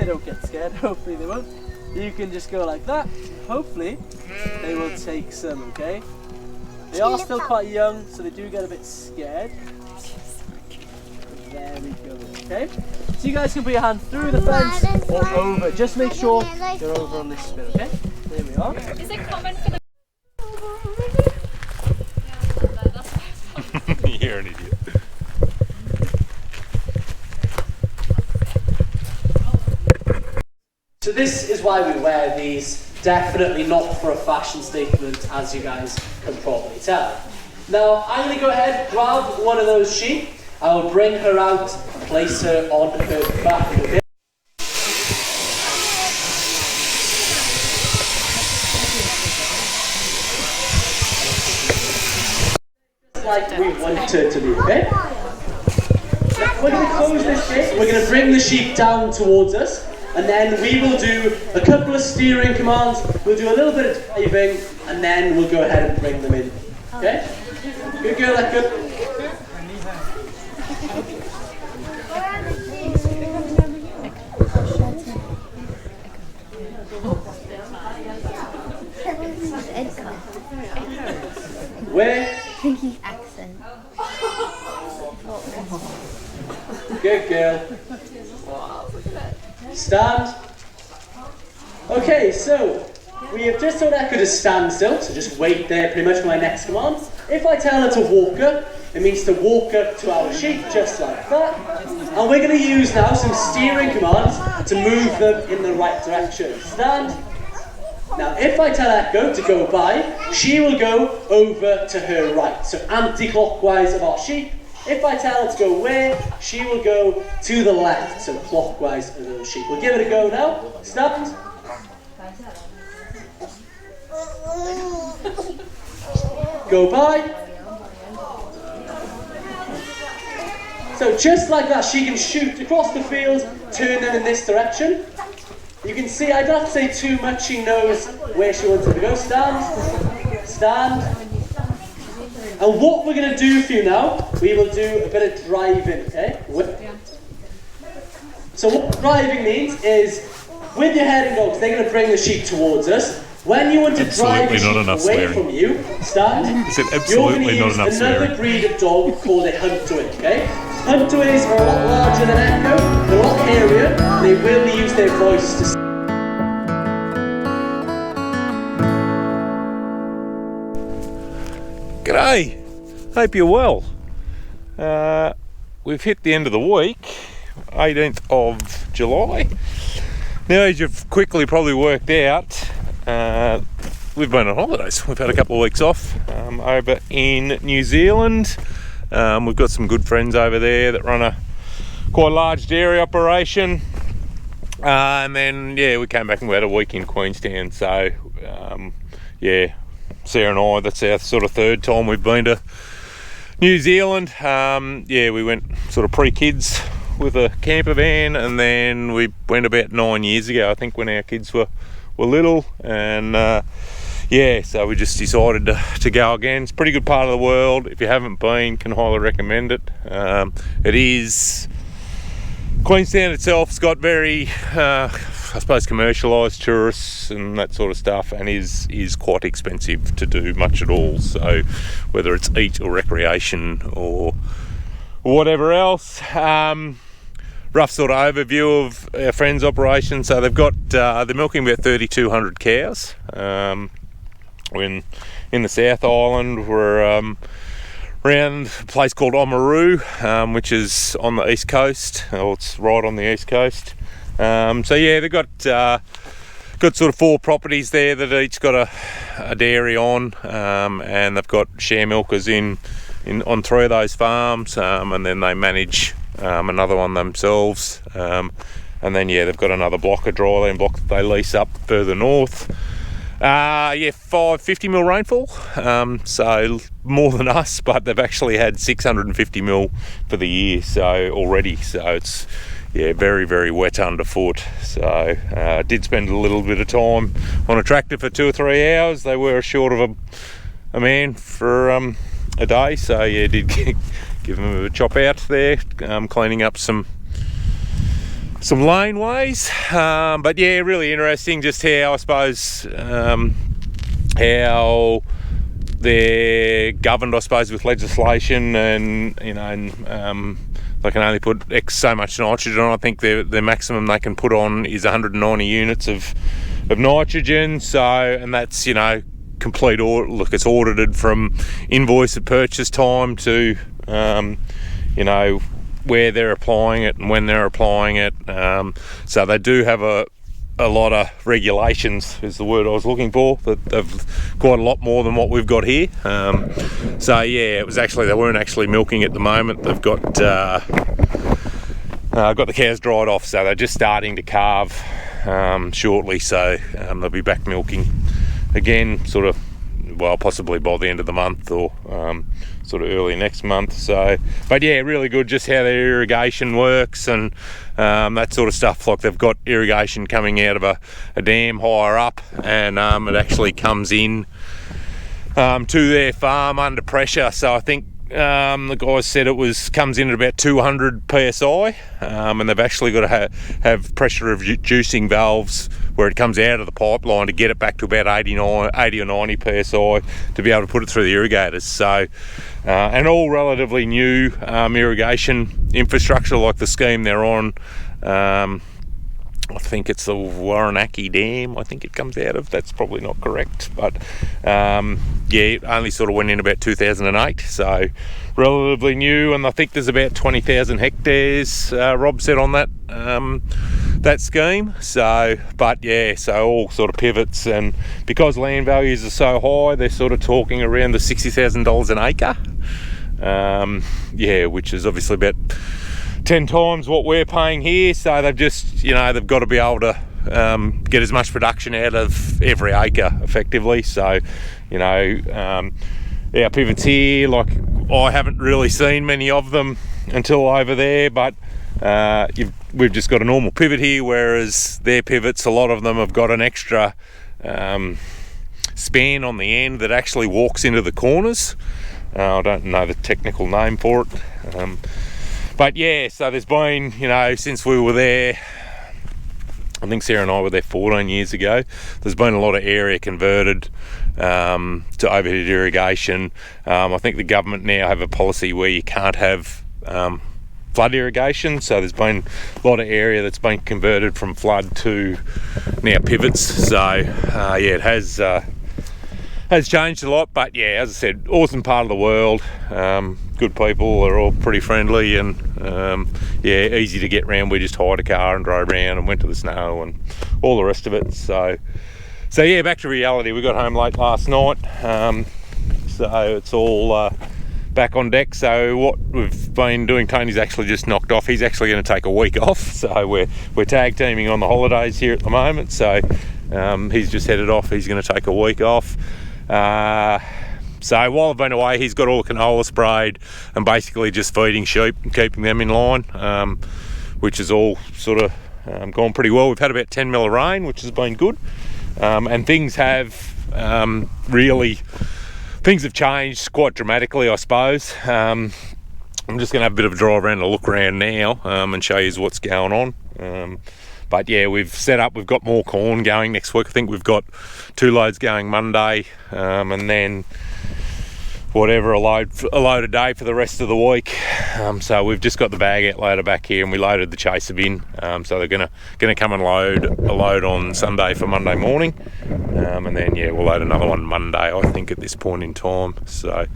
they don't get scared, hopefully they won't, you can just go like that. Hopefully they will take some, okay? They are still quite young, so they do get a bit scared. There we go, okay? So you guys can put your hand through the fence or over. Just make sure you're over on this bit, okay? There we are. Is it common for the... You're an idiot. So this is why we wear these. Definitely not for a fashion statement, as you guys can probably tell. Now, I'm going to go ahead, grab one of those sheep. I will bring her out, place her on her back, okay? Like we want her to be, okay? We're going to close this gate, we're going to bring the sheep down towards us, and then we will do a couple of steering commands, we'll do a little bit of driving, and then we'll go ahead and bring them in, okay? Good girl, that good. Where? Pinky accent. Good girl. Stand. Okay, so we have just told Echo to stand still, so just wait there pretty much for my next command. If I tell her to walk up, it means to walk up to our sheep, just like that. And we're going to use now some steering commands to move them in the right direction. Stand. Now, if I tell Echo to go by, she will go over to her right, so anti-clockwise of our sheep. If I tell her to go where, she will go to the left, so clockwise of those sheep. We'll give it a go now. Stand. Go by. So just like that, she can shoot across the field, turn them in this direction. You can see, I don't have to say too much, she knows where she wants them to go. Stand, stand. And what we're going to do for you now, we will do a bit of driving, okay? So what driving means is, with your herding dogs, they're going to bring the sheep towards us. When you want to drive the sheep away from you, stand, you're going to use another breed of dog called a Hunter-Wye, okay? Hunter-Wyes are a lot larger than Echo, they're a lot hairier, and they will use their voice to... G'day, hope you're well. We've hit the end of the week, 18th of July. Now, as you've quickly probably worked out, we've been on holidays. We've had a couple of weeks off over in New Zealand. We've got some good friends over there that run a quite large dairy operation. And then, yeah, we came back and we had a week in Queenstown. So, yeah, Sarah and I, that's our sort of third time we've been to New Zealand. Yeah, we went sort of pre-kids with a camper van, and then we went about 9 years ago, I think, when our kids were little. And yeah, so we just decided to go again. It's a pretty good part of the world. If you haven't been, can highly recommend it. It is, Queenstown itself's got very I suppose commercialised tourists and that sort of stuff, and is quite expensive to do much at all. So whether it's eat or recreation or whatever else, rough sort of overview of our friends' operation. So they've got they're milking about 3,200 cows. When in the South Island, we're around a place called Oamaru, which is on the east coast, or it's right on the east coast. So yeah, they've got sort of 4 properties there that each got a dairy on, and they've got share milkers in on 3 of those farms, and then they manage another one themselves, and then yeah, they've got another block, a dryland block that they lease up further north. Yeah, 550 mil rainfall, so more than us, but they've actually had 650 mil for the year, so already. So it's, yeah, very, very wet underfoot. So did spend a little bit of time on a tractor for 2 or 3 hours. They were short of a man for a day, so yeah, did give them a chop out there, cleaning up some laneways, but yeah, really interesting just how I suppose how they're governed, I suppose, with legislation, and they can only put X so much nitrogen on. I think the maximum they can put on is 190 units of nitrogen. So, and that's complete look, it's audited from invoice at purchase time to where they're applying it and when they're applying it. So they do have a lot of regulations, is the word I was looking for, that they've quite a lot more than what we've got here. So yeah, they weren't actually milking at the moment. They've got the cows dried off, so they're just starting to calve shortly, so they'll be back milking again possibly by the end of the month or sort of early next month. So, but yeah, really good just how their irrigation works and that sort of stuff. Like they've got irrigation coming out of a dam higher up, and it actually comes in to their farm under pressure. So I think the guys said comes in at about 200 psi, and they've actually got to have pressure reducing valves where it comes out of the pipeline to get it back to about 80 or 90 psi to be able to put it through the irrigators. So, and all relatively new irrigation infrastructure, like the scheme they're on. I think it's the Waranaki Dam, I think it comes out of. That's probably not correct, but it only sort of went in about 2008, so relatively new, and I think there's about 20,000 hectares, Rob said, on that scheme. So, but yeah, so all sort of pivots, and because land values are so high, they're sort of talking around the $60,000 an acre, which is obviously about 10 times what we're paying here. So they've just, they've got to be able to get as much production out of every acre effectively. So, our pivots here, like I haven't really seen many of them until over there, but we've just got a normal pivot here, whereas their pivots, a lot of them have got an extra span on the end that actually walks into the corners. I don't know the technical name for it. But yeah, so there's been, since we were there, I think Sarah and I were there 14 years ago, there's been a lot of area converted to overhead irrigation. I think the government now have a policy where you can't have flood irrigation, so there's been a lot of area that's been converted from flood to now pivots. So it has changed a lot, but yeah, as I said, awesome part of the world. Good people, they're all pretty friendly, and easy to get around. We just hired a car and drove around and went to the snow and all the rest of it. So yeah, back to reality. We got home late last night, so it's all back on deck. So what we've been doing, Tony's actually just knocked off. He's actually going to take a week off. So we're tag teaming on the holidays here at the moment. So he's just headed off. He's going to take a week off. So while I've been away, he's got all the canola sprayed and basically just feeding sheep and keeping them in line, which is all sort of gone pretty well. We've had about 10 mil of rain, which has been good, and things have things have changed quite dramatically, I suppose. I'm just going to have a bit of a drive around and a look around now and show you what's going on. But yeah, we've got more corn going next week. I think we've got 2 loads going Monday, and then a load a day for the rest of the week. So we've just got the bag out loader back here, and we loaded the chaser bin. So they're gonna come and load a load on Sunday for Monday morning, and then we'll load another one Monday, I think, at this point in time. So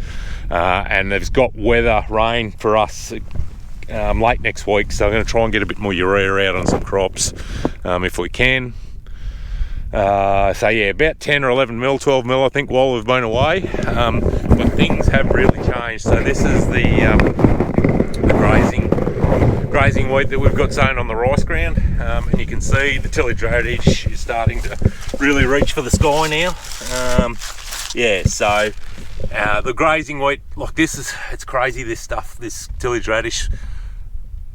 and they've got weather rain for us late next week, so I'm going to try and get a bit more urea out on some crops if we can. So yeah, about 10 or 11 mil, 12 mil I think, while we've been away. But things have really changed. So this is the grazing wheat that we've got sown on the rice ground, and you can see the tillage radish is starting to really reach for the sky now. So the grazing wheat, like it's crazy, this stuff, this tillage radish.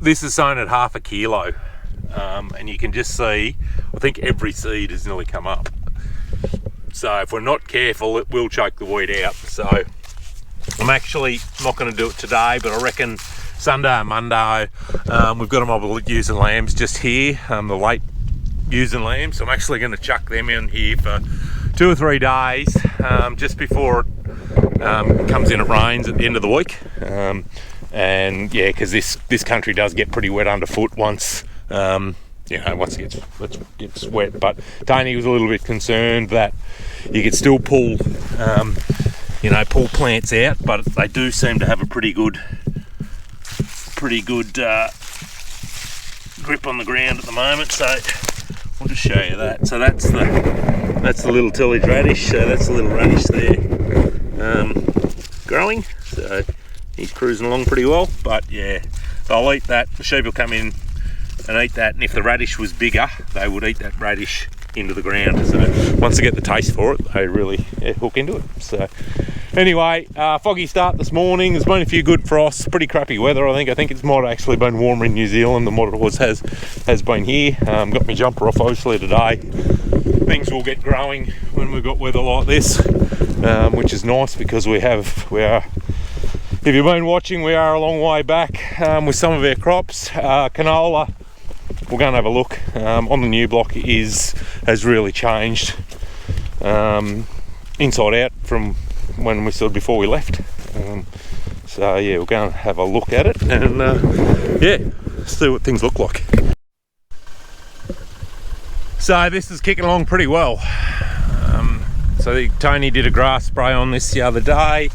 This is sown at 1/2 kilo, and you can just see, I think every seed has nearly come up. So if we're not careful, it will choke the wheat out. So I'm actually not going to do it today, but I reckon Sunday and Monday. We've got a mob of ewes and lambs just here, the late ewes and lambs. So I'm actually going to chuck them in here for 2 or 3 days, just before it comes in. It rains at the end of the week, and yeah, because this country does get pretty wet underfoot once. Once it gets wet. But Tony was a little bit concerned that you could still pull plants out, but they do seem to have a pretty good grip on the ground at the moment. So I'll just show you that. So that's the little tillage radish. So that's the little radish there, growing. So he's cruising along pretty well. But yeah, they'll eat that. The sheep will come in and eat that, and if the radish was bigger, they would eat that radish into the ground. So once they get the taste for it, they really hook into it. So anyway, foggy start this morning. There's been a few good frosts, pretty crappy weather. I think it's might have actually been warmer in New Zealand than what it has been here. Got my jumper off obviously today. Things will get growing when we've got weather like this, which is nice because we are, if you've been watching, we are a long way back with some of our crops. Canola, we're going to have a look on the new block. Has really changed inside out from when before we left. So yeah, we're going to have a look at it and see what things look like. So this is kicking along pretty well. So Tony did a grass spray on this the other day. You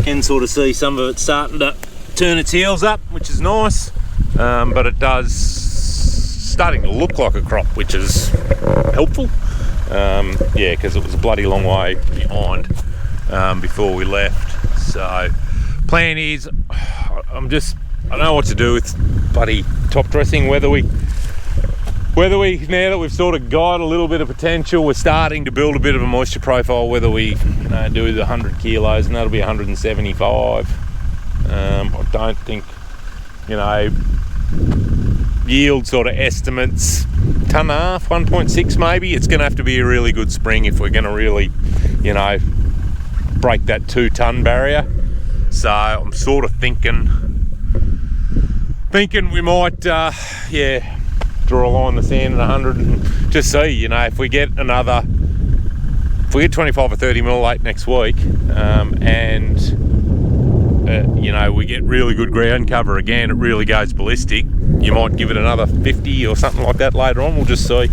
can sort of see some of it starting to turn its heels up, which is nice. But it does starting to look like a crop, which is helpful. Because it was a bloody long way behind before we left. So plan is, I don't know what to do with bloody top dressing, whether we now that we've sort of got a little bit of potential, we're starting to build a bit of a moisture profile, whether we do the 100 kilos, and that'll be 175. I don't think, yield sort of estimates, 1.5 tonne, 1.6 maybe. It's going to have to be a really good spring if we're going to really, break that 2 tonne barrier. So I'm sort of thinking we might, draw a line in the sand at 100 and just see, if we get 25 or 30 mil late next week, we get really good ground cover again, it really goes ballistic, you might give it another 50 or something like that later on. We'll just see.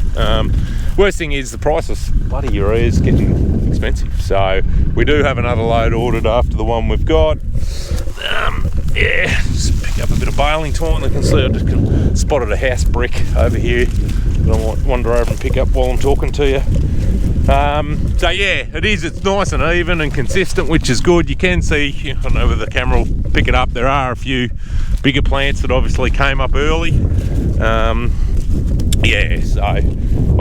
Worst thing is the price of bloody urea is getting expensive, so we do have another load ordered after the one we've got. Just pick up a bit of baling twine. I can see I just spotted a house brick over here that I might wander over and pick up while I'm talking to you. It's nice and even and consistent, which is good. You can see, I don't know whether the camera will pick it up, there are a few bigger plants that obviously came up early. So I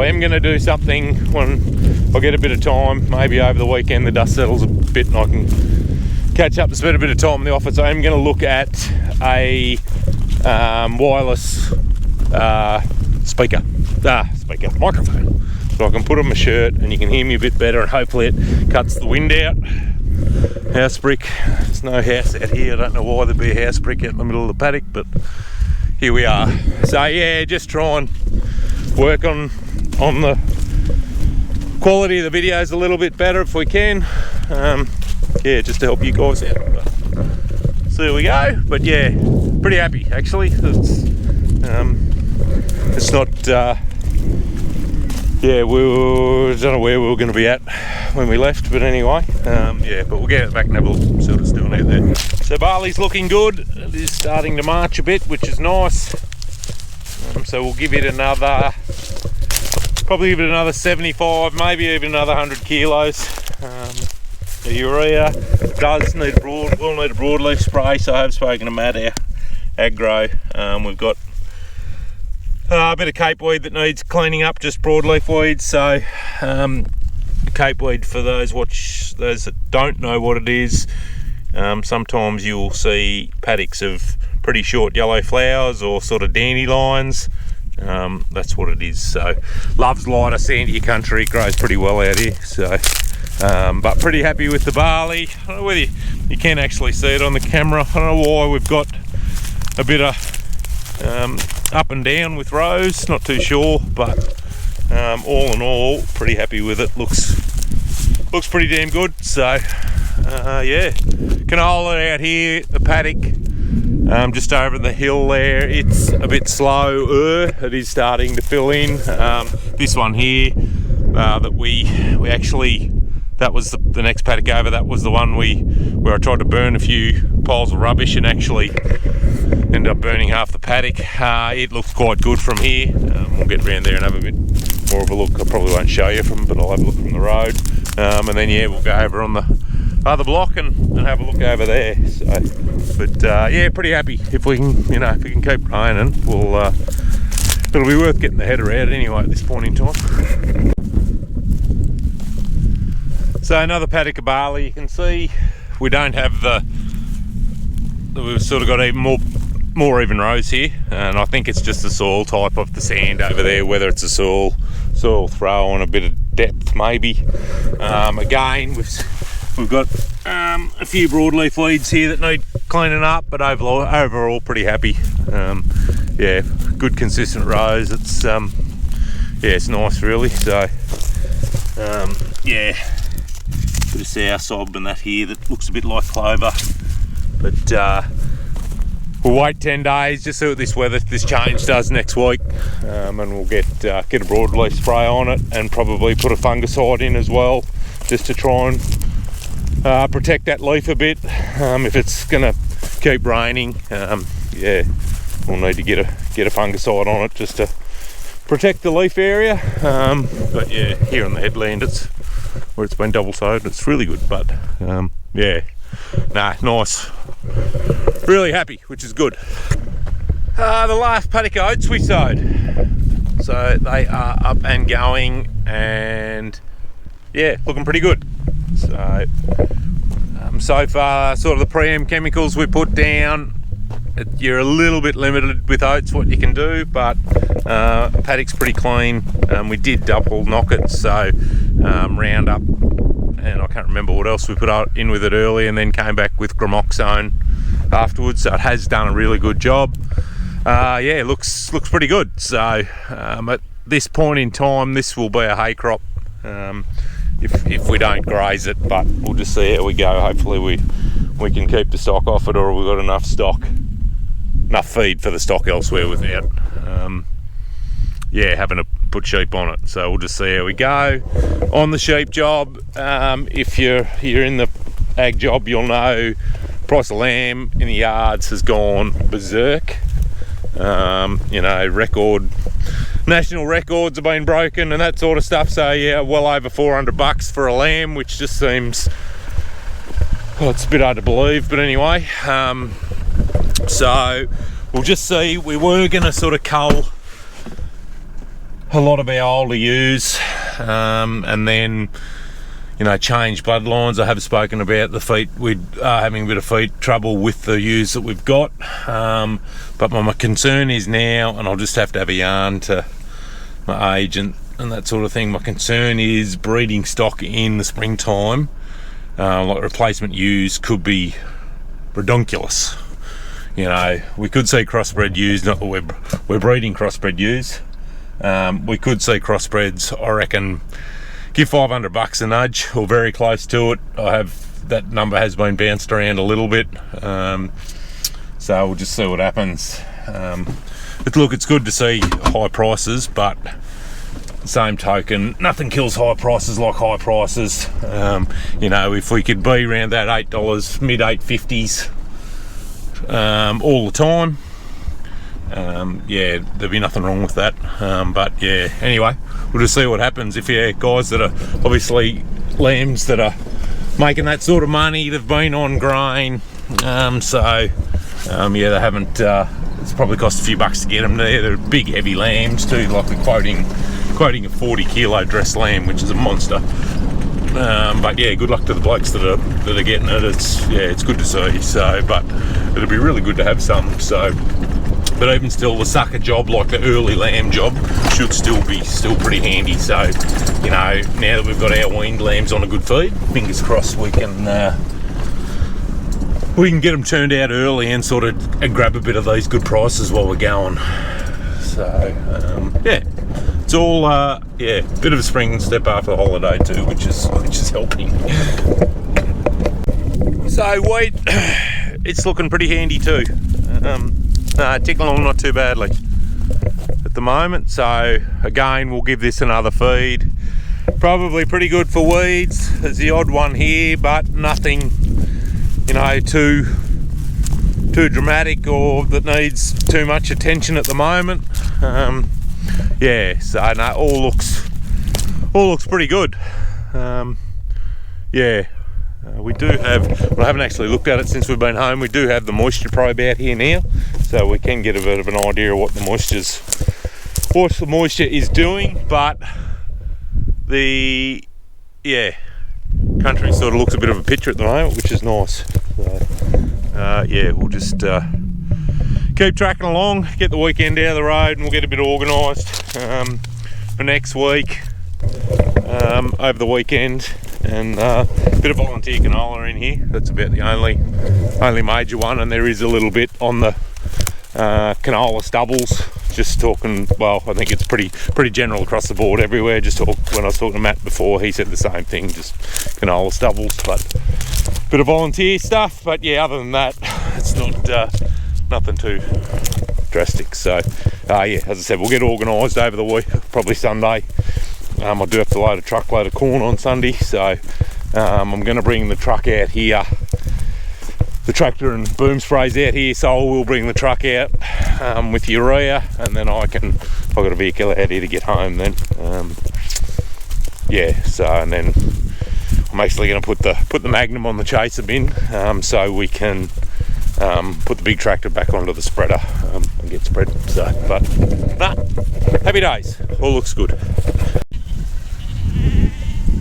am going to do something when I get a bit of time, maybe over the weekend the dust settles a bit and I can catch up and spend a bit of time in the office. I am going to look at a wireless microphone, so I can put on my shirt and you can hear me a bit better, and hopefully it cuts the wind out. House brick, there's no house out here. I don't know why there'd be a house brick out in the middle of the paddock, but here we are. So yeah, just try and work on the quality of the videos a little bit better if we can. Just to help you guys out. So there we go. But yeah, pretty happy actually. It's not we don't know where we were going to be at when we left, but anyway, but we'll get it back and have a look, see what it's doing out there. So barley's looking good. It is starting to march a bit, which is nice. So we'll give it another 75, maybe even another 100 kilos. The urea will need a broadleaf spray, so I have spoken to Matt, our agro. We've got a bit of cape weed that needs cleaning up, just broadleaf weeds. So cape weed, for those that don't know what it is, sometimes you'll see paddocks of pretty short yellow flowers or sort of dandelions. That's what it is. So loves lighter sandier country, it grows pretty well out here. So but pretty happy with the barley. I don't know whether you can actually see it on the camera. I don't know why we've got a bit of up and down with rows, not too sure, but all in all, pretty happy with it. Looks pretty damn good. So yeah, canola out here, the paddock, just over the hill there. It's a bit slower. It is starting to fill in. This one here that we actually, that was the next paddock over. That was the one where I tried to burn a few piles of rubbish and actually ended up burning half the paddock. It looks quite good from here. We'll get around there and have a bit more of a look. I probably won't show you but I'll have a look from the road. And then yeah, we'll go over on the other block and have a look over there. So, but yeah, pretty happy. If we can, if we can keep raining, it'll be worth getting the header out anyway at this point in time. So another paddock of barley. You can see we don't have we've sort of got even more even rows here, and I think it's just the soil type of the sand over there, whether it's a soil throw and a bit of depth maybe. Again, we've got a few broadleaf weeds here that need cleaning up, but overall pretty happy. Yeah, good consistent rows. It's yeah, it's nice really. So yeah, bit of sour sob and that here that looks a bit like clover, but we'll wait 10 days, just see what this change does next week, and we'll get a broadleaf spray on it and probably put a fungicide in as well, just to try and protect that leaf a bit. If it's gonna keep raining, yeah, we'll need to get a fungicide on it just to protect the leaf area. But yeah, here on the headland, it's where it's been double sowed, it's really good. But yeah, nice. Really happy, which is good. The last paddock of oats we sowed, so they are up and going, and yeah, looking pretty good. So so far, sort of the pre-em chemicals we put down, you're a little bit limited with oats what you can do, but paddock's pretty clean. We did double knock it, so Roundup, and I can't remember what else we put in with it early, and then came back with Gramoxone afterwards, so it has done a really good job. Yeah, looks pretty good. So at this point in time, this will be a hay crop if we don't graze it, but we'll just see how we go. Hopefully we can keep the stock off it, or we've got enough feed for the stock elsewhere without yeah, having to put sheep on it. So we'll just see how we go on the sheep job. If you're in the ag job, you'll know price of lamb in the yards has gone berserk. National records have been broken and that sort of stuff. So yeah, well over $400 for a lamb, which just seems, well, it's a bit hard to believe, but anyway. So we'll just see. We were going to sort of cull a lot of our older ewes, and then change bloodlines. I have spoken about the feet. We're having a bit of feet trouble with the ewes that we've got, but my concern is now, and I'll just have to have a yarn to my agent and that sort of thing. My concern is breeding stock in the springtime, like replacement ewes could be redonkulous. We could see crossbred ewes, not that we're breeding crossbred ewes. We could see crossbreds, I reckon, give $500 a nudge, or very close to it. That number has been bounced around a little bit, so we'll just see what happens. But look, it's good to see high prices, but same token, nothing kills high prices like high prices. If we could be around that $8, mid $8.50s all the time, yeah, there'd be nothing wrong with that. But yeah, anyway, we'll just see what happens. If guys that are obviously lambs that are making that sort of money, they've been on grain, so yeah, they haven't, it's probably cost a few bucks to get them there. They're big heavy lambs too, like we're quoting a 40 kilo dressed lamb, which is a monster. But yeah, good luck to the blokes that are getting it. It's good to see. So, but it'll be really good to have some. So, but even still, the sucker job, like the early lamb job, should still be pretty handy. So, now that we've got our weaned lambs on a good feed, fingers crossed we can we can get them turned out early and sort of grab a bit of these good prices while we're going. So yeah, it's all yeah, bit of a spring step after the holiday too, which is helping. So wheat, it's looking pretty handy too. Ticking along not too badly at the moment. So again, we'll give this another feed. Probably pretty good for weeds. There's the odd one here, but nothing, you know, too dramatic or that needs too much attention at the moment. Yeah, so no, all looks pretty good. Yeah, we do have, well, I haven't actually looked at it since we've been home. We do have the moisture probe out here now, so we can get a bit of an idea of what the moisture is doing. But the country sort of looks a bit of a picture at the moment, which is nice. So yeah, we'll just keep tracking along, get the weekend out of the road, and we'll get a bit organised for next week, over the weekend. And a bit of volunteer canola in here. That's about the only major one, and there is a little bit on the canola stubbles. Just talking, well, I think it's pretty general across the board everywhere. When I was talking to Matt before, he said the same thing, just canola stubbles, but bit of volunteer stuff. But yeah, other than that, it's not nothing too drastic. So yeah, as I said, we'll get organised over the week, probably Sunday. I do have to load a truckload of corn on Sunday, so I'm going to bring the truck out here, the tractor and boom sprays out here, so I will bring the truck out with urea, and then I've got a vehicle out here to get home then. Yeah, so, and then I'm actually going to put the Magnum on the chaser bin, so we can put the big tractor back onto the spreader and get spread. So, but nah, happy days, all looks good.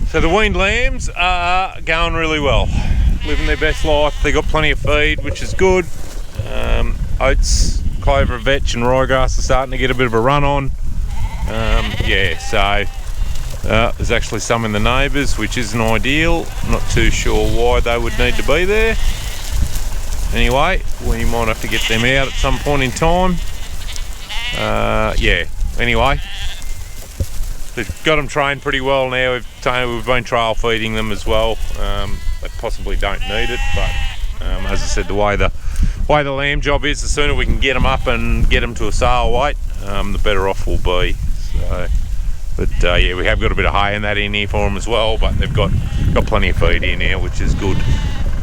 So the weaned lambs are going really well, living their best life. They got plenty of feed, which is good. Oats, clover, vetch and ryegrass are starting to get a bit of a run on. Yeah, so there's actually some in the neighbours, which isn't ideal. Not too sure why they would need to be there. Anyway, we might have to get them out at some point in time. Yeah, anyway. We've got them trained pretty well now. We've been trial feeding them as well. They possibly don't need it, but as I said, the way the lamb job is, the sooner we can get them up and get them to a sale weight, the better off we'll be. So, but yeah, we have got a bit of hay and that in here for them as well, but they've got plenty of feed in here, which is good.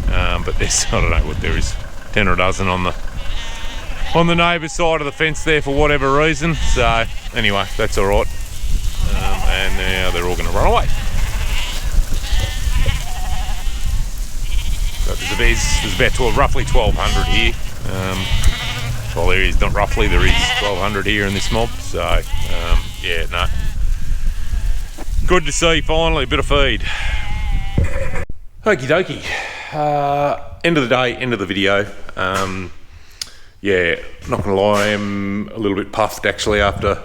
But there's, I don't know what there is, 10 or a dozen on the neighbour's side of the fence there for whatever reason. So anyway, that's all right. And now they're all going to run away. So there's about roughly 1,200 here. Well, there is not roughly, there is 1,200 here in this mob. So yeah, no, good to see finally a bit of feed. Okie dokie. End of the day, end of the video. Yeah, not gonna lie, I'm a little bit puffed actually after.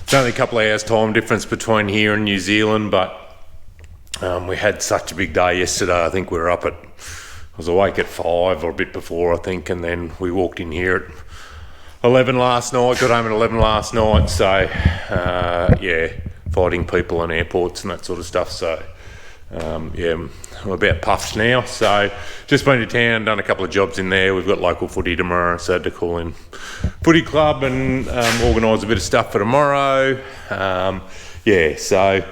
It's only a couple of hours time difference between here and New Zealand, but we had such a big day yesterday. I think we were up at, I was awake at 5 or a bit before I think, and then we walked in here at 11 last night, got home at 11 last night, so yeah, fighting people in airports and that sort of stuff. So yeah, I'm about puffed now. So just been to town, done a couple of jobs in there. We've got local footy tomorrow, so I had to call in footy club and organise a bit of stuff for tomorrow. Yeah, so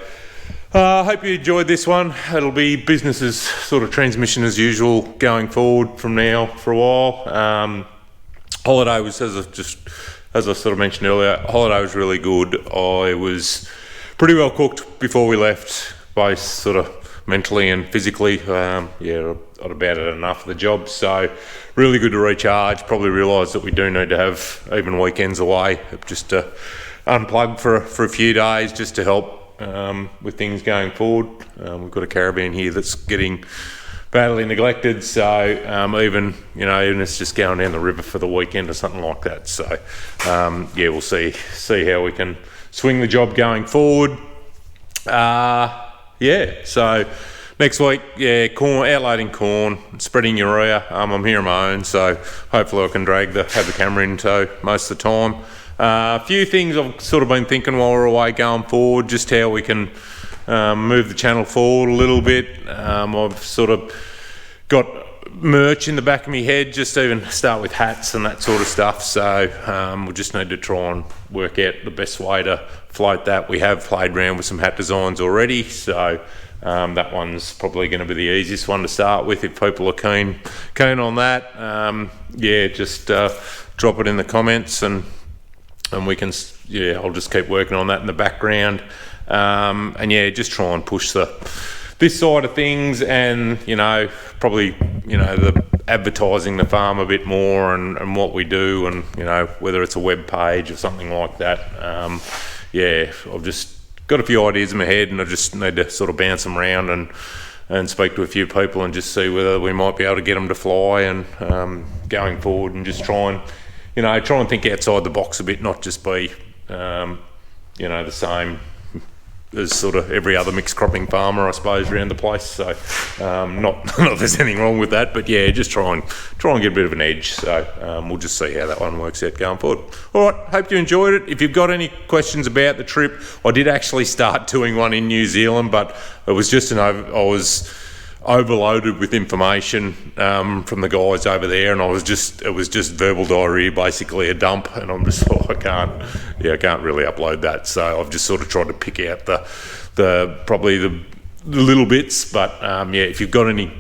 I hope you enjoyed this one. It'll be business as sort of transmission as usual going forward from now for a while. Holiday was, as I sort of mentioned earlier, holiday was really good. I was pretty well cooked before we left, both sort of mentally and physically. Yeah, I'd about had enough of the job, so really good to recharge. Probably realised that we do need to have even weekends away, just to unplug for a few days, just to help with things going forward. We've got a caravan here that's getting badly neglected, so even if it's just going down the river for the weekend or something like that. So yeah, we'll see how we can swing the job going forward. Yeah, so next week, yeah, corn, outloading corn, spreading urea. I'm here on my own, so hopefully I can have the camera in tow most of the time. A few things I've sort of been thinking while we're away going forward, just how we can move the channel forward a little bit. I've sort of got merch in the back of my head, just even start with hats and that sort of stuff, so we'll just need to try and work out the best way to float that. We have played around with some hat designs already, so that one's probably going to be the easiest one to start with if people are keen on that. Yeah, just drop it in the comments and we can, yeah, I'll just keep working on that in the background, and yeah, just try and push this side of things, and probably the advertising the farm a bit more and what we do, and whether it's a web page or something like that. Yeah, I've just got a few ideas in my head, and I just need to sort of bounce them around and speak to a few people and just see whether we might be able to get them to fly, and going forward, and just try and think outside the box a bit, not just be the same as sort of every other mixed cropping farmer, I suppose, around the place. So not that there's anything wrong with that, but yeah, just try and get a bit of an edge. So we'll just see how that one works out going forward. All right, hope you enjoyed it. If you've got any questions about the trip, I did actually start doing one in New Zealand, but it was just I was overloaded with information from the guys over there, and it was just verbal diarrhea, basically a dump, and I'm just I can't really upload that, so I've just sort of tried to pick out the little bits, but yeah, if you've got any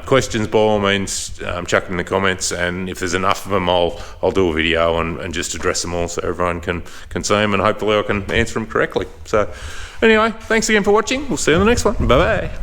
questions, by all means, chuck them in the comments, and if there's enough of them, I'll do a video and just address them all so everyone can see them, and hopefully I can answer them correctly. So anyway, thanks again for watching. We'll see you in the next one. Bye bye.